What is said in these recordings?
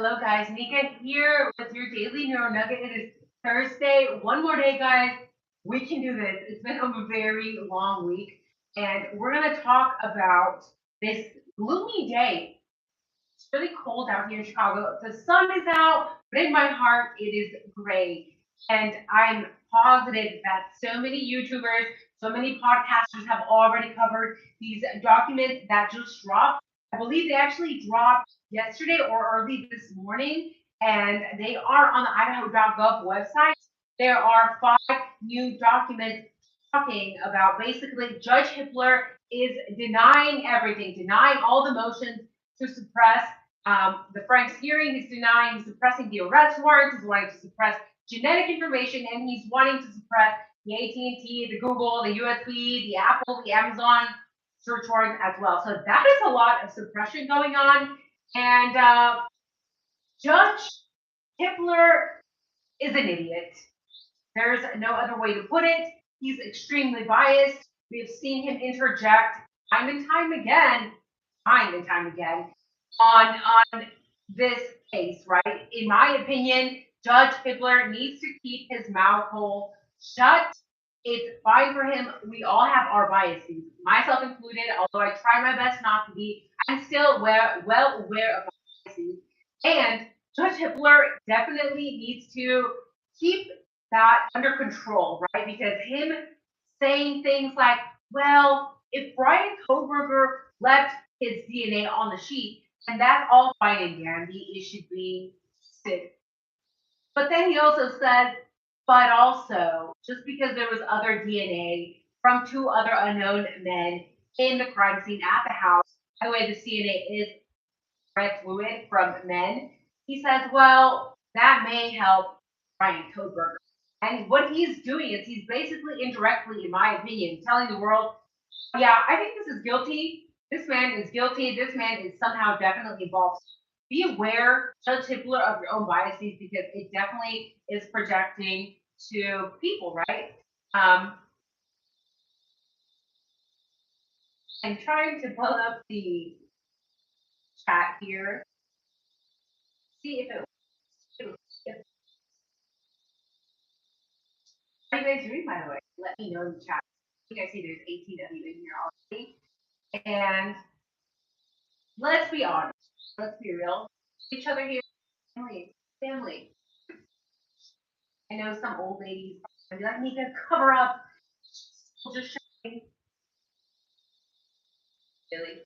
Hello, guys. Nika here with your daily neuro nugget. It is Thursday. One more day, guys. We can do this. It's been a very long week, and we're going to talk about this gloomy day. It's really cold out here in Chicago. The sun is out, but in my heart, it is gray. And I'm positive that so many YouTubers, so many podcasters have already covered these documents that just dropped. I believe they actually dropped yesterday or early this morning, and they are on the idaho.gov website. There are 5 new documents talking about basically Judge Hippler is denying everything, denying all the motions to suppress the Frank's hearing. He's denying, he's suppressing the arrest warrants. He's wanting to suppress genetic information, and he's wanting to suppress the AT&T, the Google, the USB, the Apple, the Amazon search warrants as well. So that is a lot of suppression going on. And Judge Hippler is an idiot. There's no other way to put it. He's extremely biased. We have seen him interject time and time again on this case, right? In my opinion, Judge Hippler needs to keep his mouth hole shut. It's fine for him. We all have our biases, myself included, although I try my best not to be. I'm still well aware of my biases. And Judge Hippler definitely needs to keep that under control, right? Because him saying things like, well, if Brian Kohberger left his DNA on the sheet, and that's all fine and dandy, it should be sick. But then he also said, but also, just because there was other DNA from 2 other unknown men in the crime scene at the house, by the way, this DNA is red fluid from men, he says, well, that may help Brian Kohberger. And what he's doing is he's basically indirectly, in my opinion, telling the world, yeah, I think this is guilty. This man is guilty. This man is somehow definitely involved. Be aware, Judge Hippler, of your own biases because it definitely is projecting to people, right? I'm trying to pull up the chat here. See if how are you guys doing, by the way? Let me know in the chat. I think I see there's 18 of you in here already. And let's be honest. Let's be real. Each other here, family. I know some old ladies are like, Nika, cover up. Just showing. Really.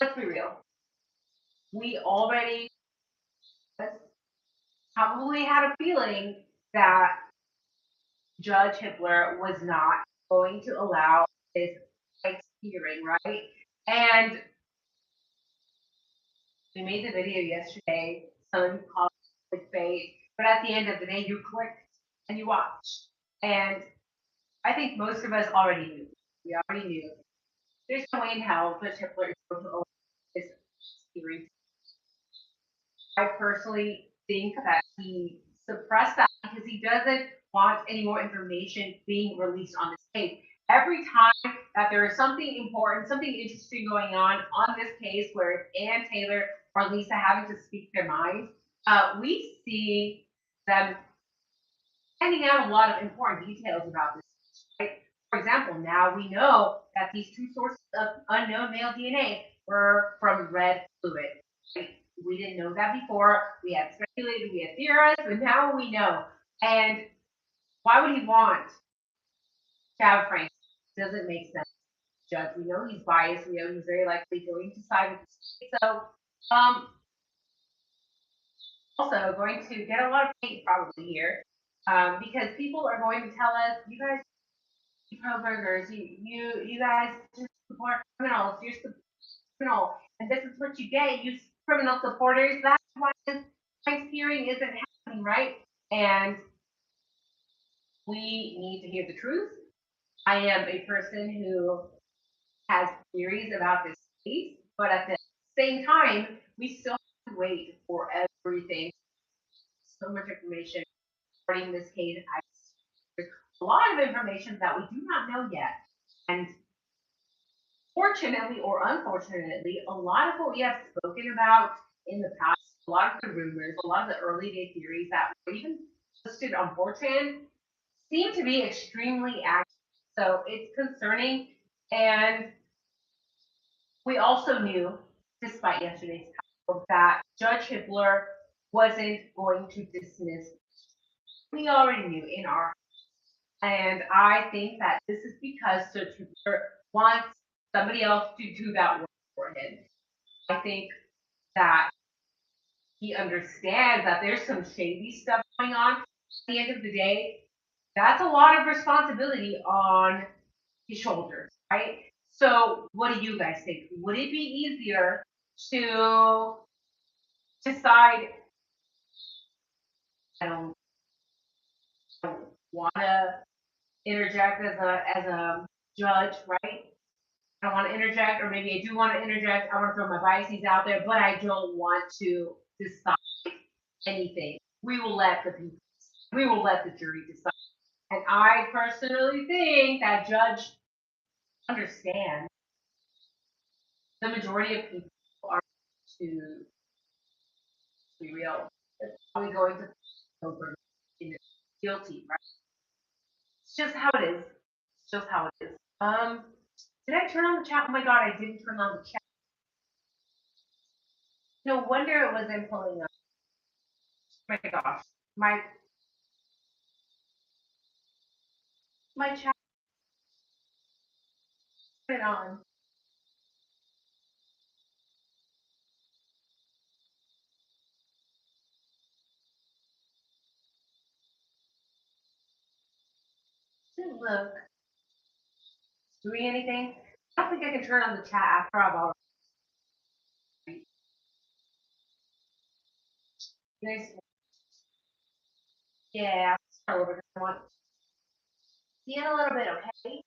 Let's be real. We already probably had a feeling that Judge Hippler was not going to allow this hearing, right? And we made the video yesterday. Some called it clickbait, but at the end of the day, you clicked and you watched. And I think most of us already knew. We already knew. There's no way in hell Judge Hippler is going to allow this hearing. I personally think that he suppressed that because he doesn't want any more information being released on this case. Every time that there is something important, something interesting going on this case where it's Ann Taylor or Lisa having to speak their minds, we see them finding out a lot of important details about this. Right? For example, now we know that these 2 sources of unknown male DNA were from red fluid. Right? We didn't know that before. We had speculated, we had theorized, but now we know. And why would he want to have Frank? Doesn't make sense. Judge, we know he's biased. We know he's very likely going to side with the state. So, also going to get a lot of hate probably here because people are going to tell us, you guys, pro-burgers, you guys just support criminals. You're criminal, and this is what you get. You criminal supporters. That's why this hearing isn't happening, right? And we need to hear the truth. I am a person who has theories about this case, but at the same time, we still have to wait for everything. So much information regarding this case. There's a lot of information that we do not know yet. And fortunately or unfortunately, a lot of what we have spoken about in the past, a lot of the rumors, a lot of the early day theories that were even posted on 4chan seem to be extremely accurate. So it's concerning. And we also knew, despite yesterday's trial, that Judge Hippler wasn't going to dismiss. We already knew in our, and I think that this is because Judge Hippler wants somebody else to do that work for him. I think that he understands that there's some shady stuff going on. At the end of the day, that's a lot of responsibility on his shoulders, right? So, what do you guys think? Would it be easier to decide, I don't want to interject as a judge, right? I want to interject, or maybe I do want to interject. I want to throw my biases out there, but I don't want to decide anything. We will let the people, we will let the jury decide. And I personally think that judge understands the majority of people are to be real. It's probably going to Kohberger guilty, right? It's just how it is. It's just how it is. Did I turn on the chat? Oh my god, I didn't turn on the chat. No wonder it wasn't pulling up. Oh my gosh, my chat put it on. Didn't look. Doing anything? I don't think I can turn on the chat after I've already. Nice. Yeah, start over. I want see in a little bit, okay?